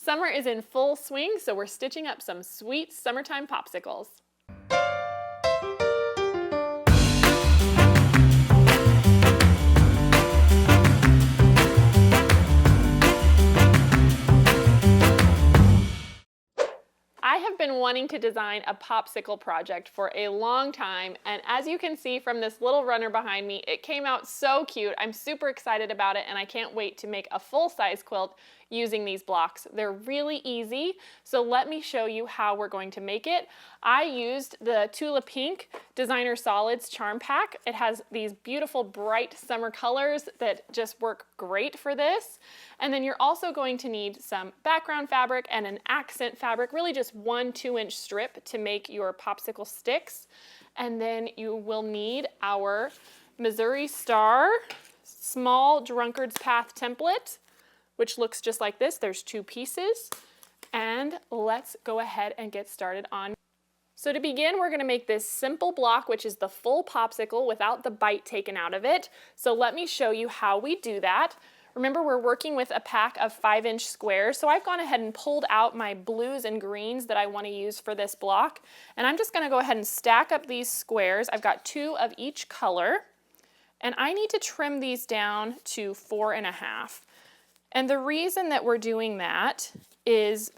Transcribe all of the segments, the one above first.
Summer is in full swing, so we're stitching up some sweet summertime popsicles. I have been wanting to design a popsicle project for a long time, and as you can see from this little runner behind me, it came out so cute. I'm super excited about it, and I can't wait to make a full-size quilt using these blocks. They're really easy, so let me show you how we're going to make it. I used the Tula Pink Designer Solids Charm Pack. It has these beautiful bright summer colors that just work great for this. And then you're also going to need some background fabric and an accent fabric, really just 1 2-inch strip to make your popsicle sticks. And then you will need our Missouri Star Small Drunkard's Path template, which looks just like this. There's 2 pieces, and let's go ahead and get started on. So to begin, we're gonna make this simple block, which is the full popsicle without the bite taken out of it. So let me show you how we do that. Remember, we're working with a pack of 5-inch squares, so I've gone ahead and pulled out my blues and greens that I want to use for this block, and I'm just going to go ahead and stack up these squares. I've got 2 of each color, and I need to trim these down to 4.5. And the reason that we're doing that is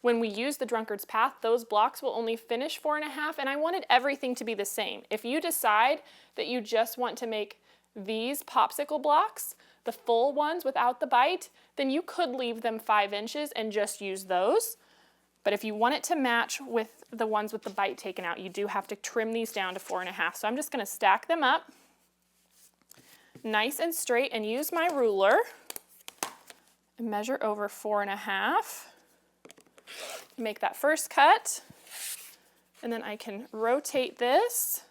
when we use the Drunkard's Path, those blocks will only finish 4.5, and I wanted everything to be the same. If you decide that you just want to make these popsicle blocks, the full ones without the bite, then you could leave them 5 inches and just use those. But if you want it to match with the ones with the bite taken out, you do have to trim these down to 4.5. So I'm just going to stack them up nice and straight and use my ruler and measure over 4.5. Make that first cut, and then I can rotate this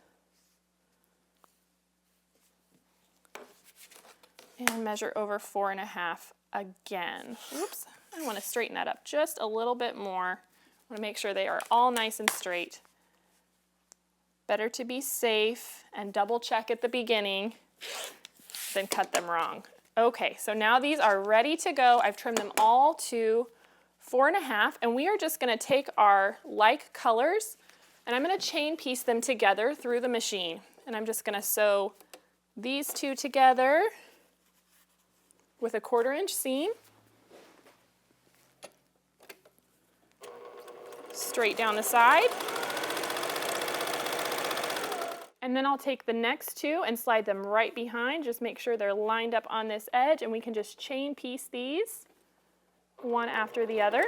and measure over 4.5 again. Oops, I want to straighten that up just a little bit more. I want to make sure they are all nice and straight. Better to be safe and double check at the beginning than cut them wrong. Okay, so now these are ready to go. I've trimmed them all to 4.5, and we are just going to take our like colors, and I'm going to chain piece them together through the machine. And I'm just going to sew these 2 together with a 1/4-inch seam, straight down the side. And then I'll take the next 2 and slide them right behind. Just make sure they're lined up on this edge, and we can just chain piece these one after the other.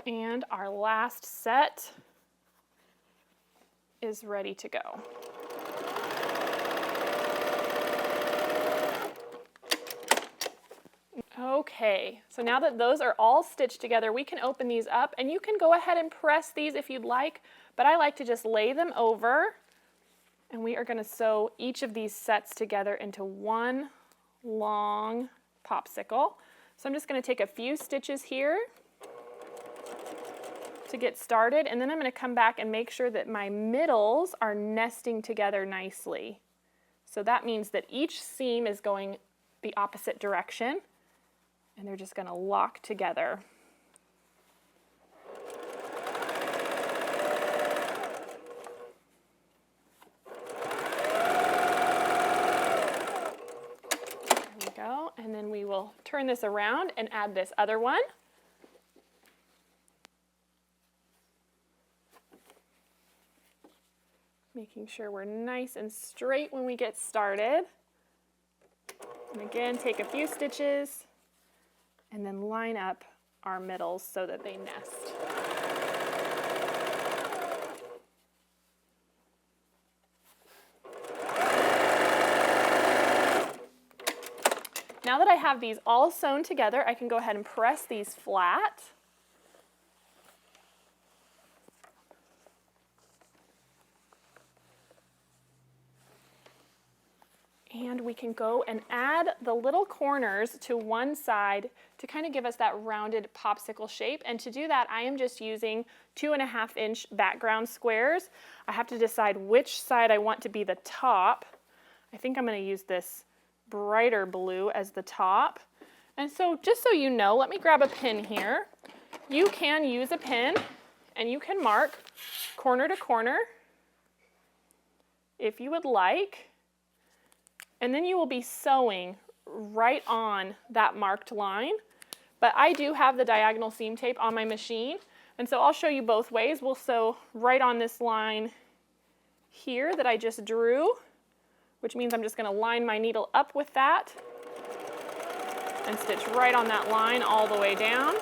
And our last set is ready to go. Okay, so now that those are all stitched together, we can open these up, and you can go ahead and press these if you'd like, but I like to just lay them over, and we are going to sew each of these sets together into one long popsicle. So I'm just going to take a few stitches here to get started, and then I'm going to come back and make sure that my middles are nesting together nicely. So that means that each seam is going the opposite direction, and they're just going to lock together. There we go, and then we will turn this around and add this other one. Making sure we're nice and straight when we get started. And again, take a few stitches and then line up our middles so that they nest. Now that I have these all sewn together, I can go ahead and press these flat. And we can go and add the little corners to one side to kind of give us that rounded popsicle shape. And to do that, I am just using 2.5-inch background squares. I have to decide which side I want to be the top. I think I'm going to use this brighter blue as the top. And so just so you know, let me grab a pin here. You can use a pin and you can mark corner to corner if you would like. And then you will be sewing right on that marked line. But I do have the diagonal seam tape on my machine, and so I'll show you both ways. We'll sew right on this line here that I just drew, which means I'm just going to line my needle up with that and stitch right on that line all the way down.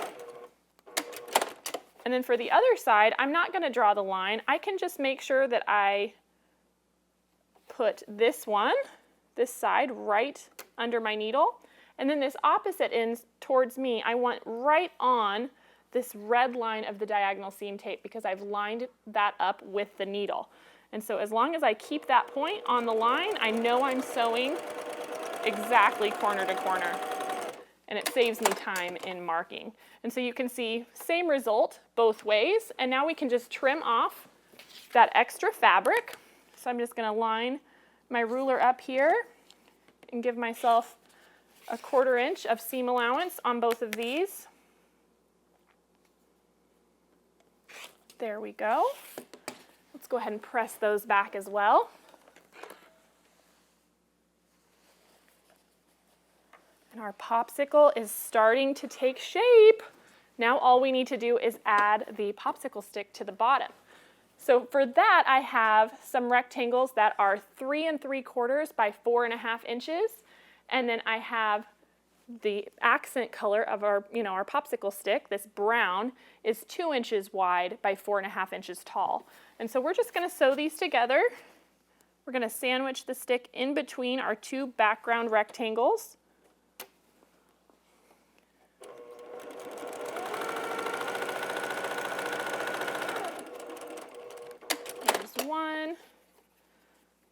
And then for the other side, I'm not going to draw the line. I can just make sure that I put this side right under my needle. And then this opposite end towards me, I want right on this red line of the diagonal seam tape because I've lined that up with the needle. And so as long as I keep that point on the line, I know I'm sewing exactly corner to corner. And it saves me time in marking. And so you can see same result both ways. And now we can just trim off that extra fabric. So I'm just going to line my ruler up here and give myself a 1/4 inch of seam allowance on both of these. There we go. Let's go ahead and press those back as well. And our popsicle is starting to take shape. Now all we need to do is add the popsicle stick to the bottom. So for that, I have some rectangles that are 3 3/4 by 4.5 inches. And then I have the accent color of our popsicle stick, this brown, is 2 inches wide by 4.5 inches tall. And so we're just going to sew these together. We're going to sandwich the stick in between our two background rectangles. There's one.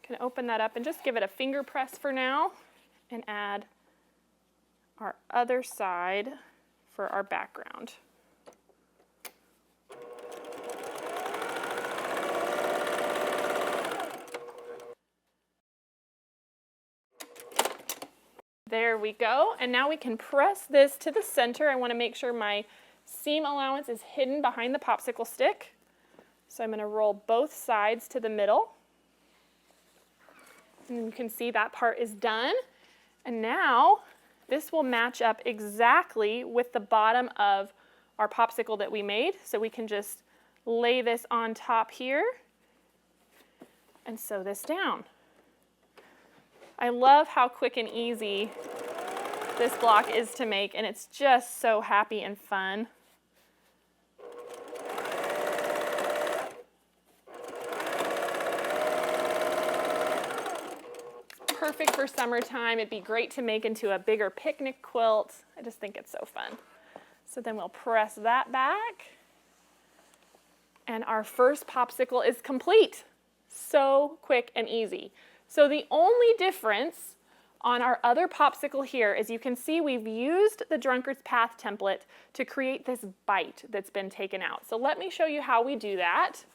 Can open that up and just give it a finger press for now and add our other side for our background. There we go. And now we can press this to the center. I want to make sure my seam allowance is hidden behind the popsicle stick. So I'm going to roll both sides to the middle. And you can see that part is done. And now this will match up exactly with the bottom of our popsicle that we made. So we can just lay this on top here and sew this down. I love how quick and easy this block is to make, and it's just so happy and fun. Perfect for summertime. It'd be great to make into a bigger picnic quilt. I just think it's so fun. So then we'll press that back. And our first popsicle is complete. So quick and easy. So the only difference on our other popsicle here is you can see we've used the Drunkard's Path template to create this bite that's been taken out. So let me show you how we do that.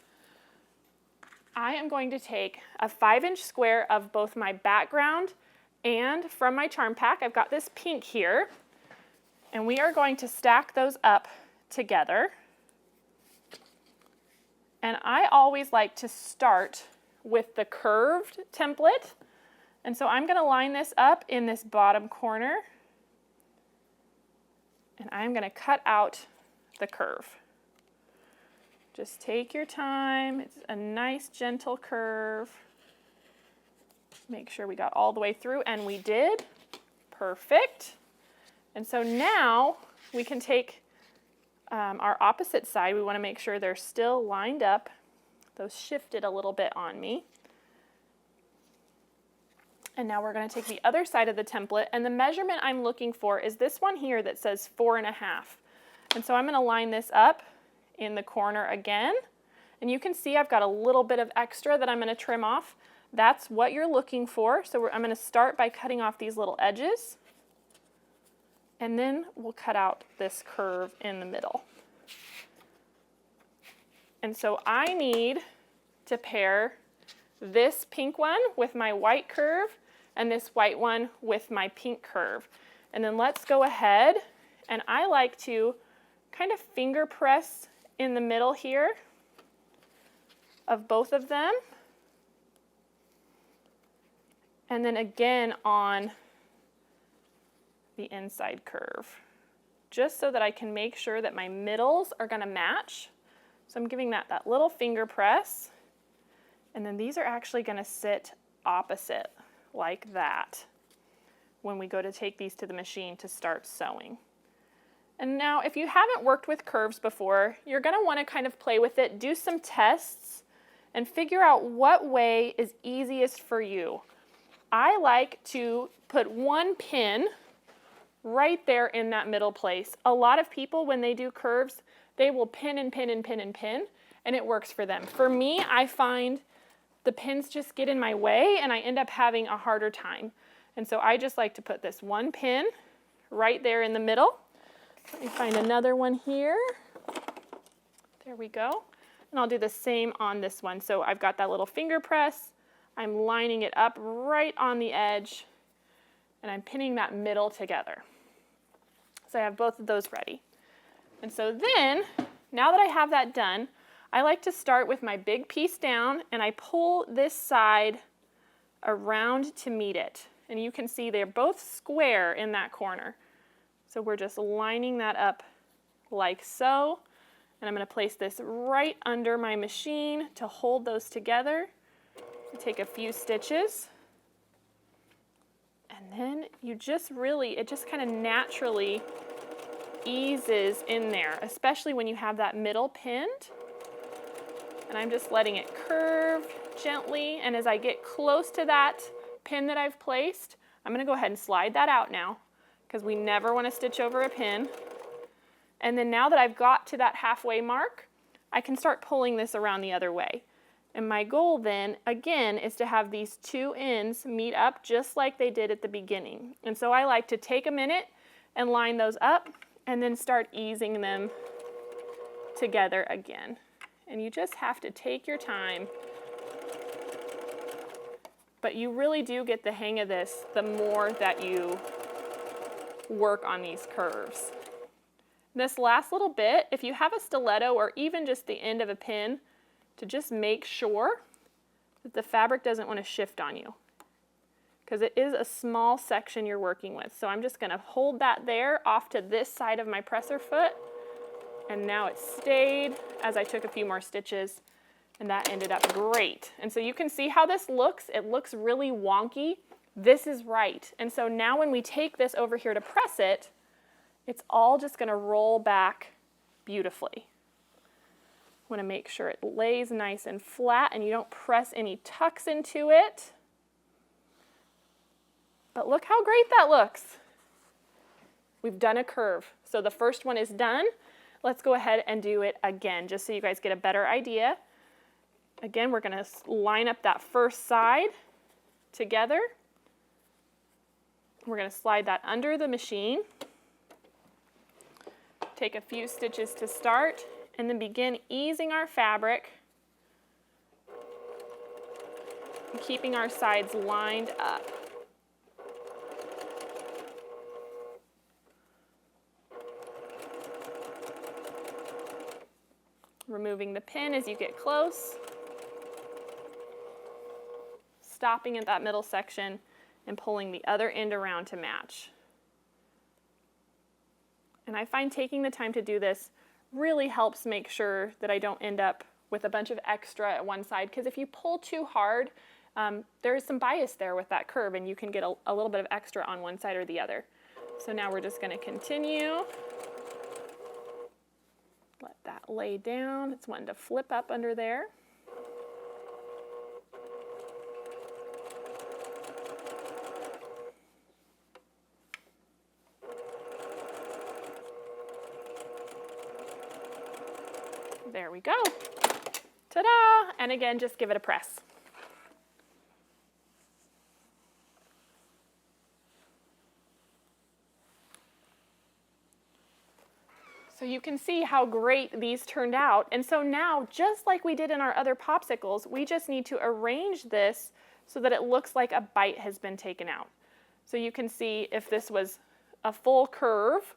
I am going to take a 5-inch square of both my background and from my charm pack, I've got this pink here, and we are going to stack those up together. And I always like to start with the curved template. And so I'm going to line this up in this bottom corner, and I'm going to cut out the curve. Just take your time. It's a nice, gentle curve. Make sure we got all the way through, and we did. Perfect. And so now we can take our opposite side. We want to make sure they're still lined up. Those shifted a little bit on me. And now we're going to take the other side of the template, and the measurement I'm looking for is this one here that says 4.5. And so I'm going to line this up in the corner again, and you can see I've got a little bit of extra that I'm going to trim off. That's what you're looking for. So I'm going to start by cutting off these little edges, and then we'll cut out this curve in the middle. And so I need to pair this pink one with my white curve and this white one with my pink curve. And then let's go ahead, and I like to kind of finger press in the middle here of both of them. And then again on the inside curve, just so that I can make sure that my middles are going to match. So I'm giving that little finger press, and then these are actually going to sit opposite like that when we go to take these to the machine to start sewing. And now if you haven't worked with curves before, you're going to want to kind of play with it, do some tests, and figure out what way is easiest for you. I like to put one pin right there in that middle place. A lot of people, when they do curves, they will pin and pin and pin and pin, and it works for them. For me, I find the pins just get in my way and I end up having a harder time. And so I just like to put this one pin right there in the middle. Let me find another one here. There we go. And I'll do the same on this one. So I've got that little finger press. I'm lining it up right on the edge, and I'm pinning that middle together. So I have both of those ready. And so then, now that I have that done, I like to start with my big piece down, and I pull this side around to meet it. And you can see they're both square in that corner. So we're just lining that up like so. And I'm going to place this right under my machine to hold those together. Take a few stitches. And then you just really, it just kind of naturally eases in there, especially when you have that middle pinned. And I'm just letting it curve gently. And as I get close to that pin that I've placed, I'm going to go ahead and slide that out now, because we never want to stitch over a pin. And then now that I've got to that halfway mark, I can start pulling this around the other way. And my goal then, again, is to have these two ends meet up just like they did at the beginning. And so I like to take a minute and line those up and then start easing them together again. And you just have to take your time. But you really do get the hang of this the more that you work on these curves. This last little bit, if you have a stiletto or even just the end of a pin, to just make sure that the fabric doesn't want to shift on you, because it is a small section you're working with. So I'm just going to hold that there off to this side of my presser foot, and now it stayed as I took a few more stitches, and that ended up great. And so you can see how this looks. It looks really wonky. This is right. And so now when we take this over here to press it, it's all just going to roll back beautifully. Want to make sure it lays nice and flat and you don't press any tucks into it. But look how great that looks. We've done a curve. So the first one is done. Let's go ahead and do it again, just so you guys get a better idea. Again, we're going to line up that first side together. We're going to slide that under the machine. Take a few stitches to start, and then begin easing our fabric and keeping our sides lined up. Removing the pin as you get close, stopping at that middle section and pulling the other end around to match. And I find taking the time to do this really helps make sure that I don't end up with a bunch of extra at one side, because if you pull too hard, there is some bias there with that curve and you can get a little bit of extra on one side or the other. So now we're just going to continue. Let that lay down. It's wanting to flip up under there. There we go. Ta-da! And again, just give it a press. So you can see how great these turned out. And so now, just like we did in our other popsicles, we just need to arrange this so that it looks like a bite has been taken out. So you can see if this was a full curve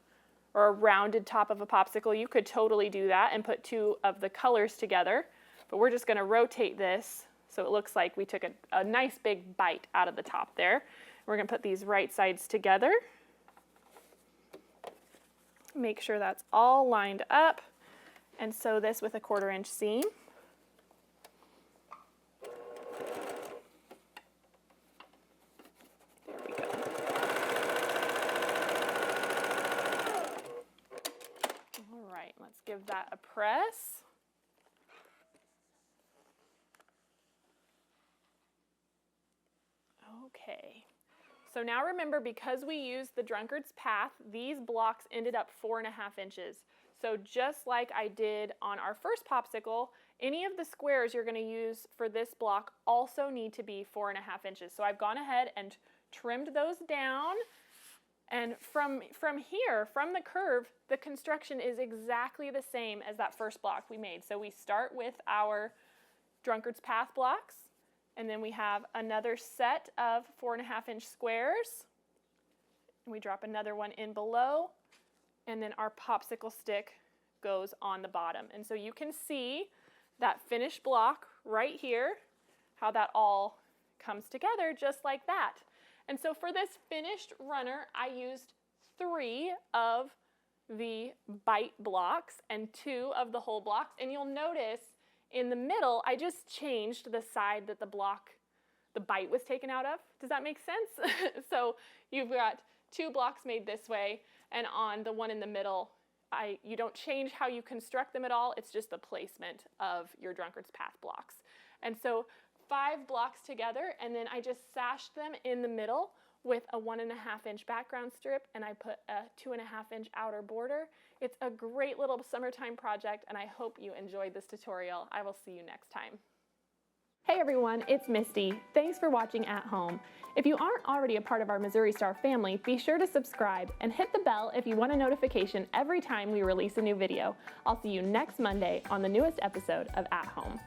or a rounded top of a popsicle, you could totally do that and put two of the colors together. But we're just going to rotate this so it looks like we took a nice big bite out of the top there. We're going to put these right sides together. Make sure that's all lined up, and sew this with a 1/4 inch seam. There we go. All right, let's give that a press. Okay. So now remember, because we used the drunkard's path, these blocks ended up 4.5 inches. So just like I did on our first popsicle, any of the squares you're going to use for this block also need to be 4.5 inches. So I've gone ahead and trimmed those down. And from here, from the curve, the construction is exactly the same as that first block we made. So we start with our drunkard's path blocks. And then we have another set of 4.5 inch squares. And we drop another one in below. And then our popsicle stick goes on the bottom. And so you can see that finished block right here, how that all comes together just like that. And so for this finished runner, I used 3 of the bite blocks and 2 of the whole blocks. And you'll notice in the middle, I just changed the side that the bite was taken out of. Does that make sense? So you've got 2 blocks made this way, and on the one in the middle, you don't change how you construct them at all. It's just the placement of your drunkard's path blocks. And so 5 blocks together, and then I just sashed them in the middle with a 1.5 inch background strip, and I put a 2.5 inch outer border. It's a great little summertime project, and I hope you enjoyed this tutorial. I will see you next time. Hey everyone, it's Misty. Thanks for watching at home. If you aren't already a part of our Missouri Star family, be sure to subscribe and hit the bell if you want a notification every time we release a new video. I'll see you next Monday on the newest episode of At Home.